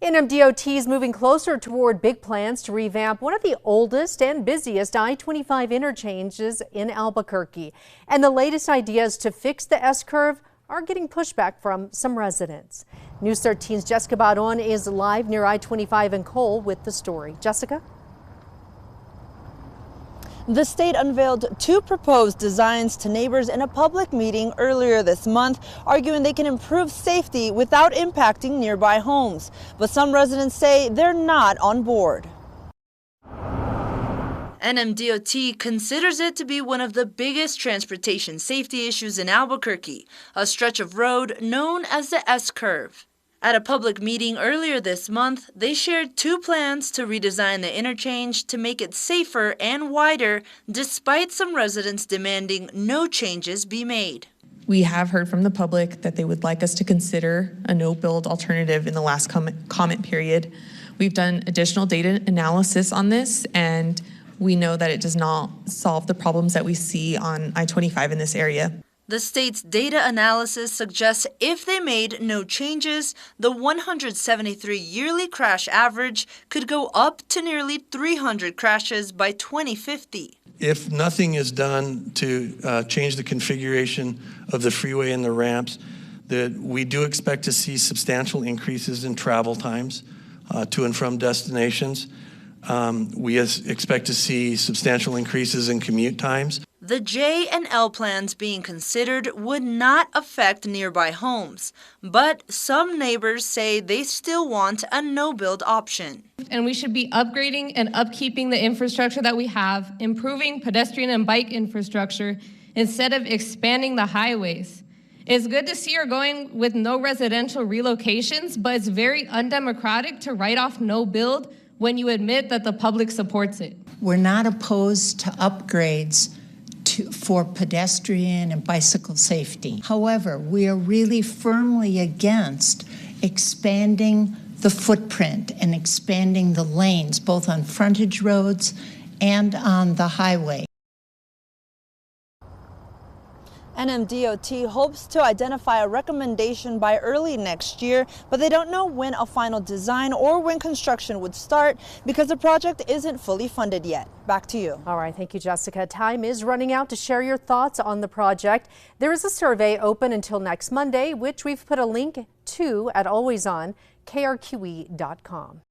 NMDOT is moving closer toward big plans to revamp one of the oldest and busiest I-25 interchanges in Albuquerque. And the latest ideas to fix the S-curve are getting pushback from some residents. News 13's Jessica Baron is live near I-25 in Cole with the story. Jessica? The state unveiled two proposed designs to neighbors in a public meeting earlier this month, arguing they can improve safety without impacting nearby homes. But some residents say they're not on board. NMDOT considers it to be one of the biggest transportation safety issues in Albuquerque, a stretch of road known as the S-curve. At a public meeting earlier this month, they shared two plans to redesign the interchange to make it safer and wider, despite some residents demanding no changes be made. We have heard from the public that they would like us to consider a no-build alternative in the last comment period. We've done additional data analysis on this, and we know that it does not solve the problems that we see on I-25 in this area. The state's data analysis suggests if they made no changes, the 173 yearly crash average could go up to nearly 300 crashes by 2050. If nothing is done to change the configuration of the freeway and the ramps, that we do expect to see substantial increases in travel times to and from destinations. We expect to see substantial increases in commute times. The J and L plans being considered would not affect nearby homes, but some neighbors say they still want a no-build option. And we should be upgrading and upkeeping the infrastructure that we have, improving pedestrian and bike infrastructure instead of expanding the highways. It's good to see you're going with no residential relocations, but it's very undemocratic to write off no build when you admit that the public supports it. We're not opposed to upgrades for pedestrian and bicycle safety. However, we are really firmly against expanding the footprint and expanding the lanes, both on frontage roads and on the highway. NMDOT hopes to identify a recommendation by early next year, but they don't know when a final design or when construction would start because the project isn't fully funded yet. Back to you. All right, thank you, Jessica. Time is running out to share your thoughts on the project. There is a survey open until next Monday, which we've put a link to at alwaysonkrqe.com.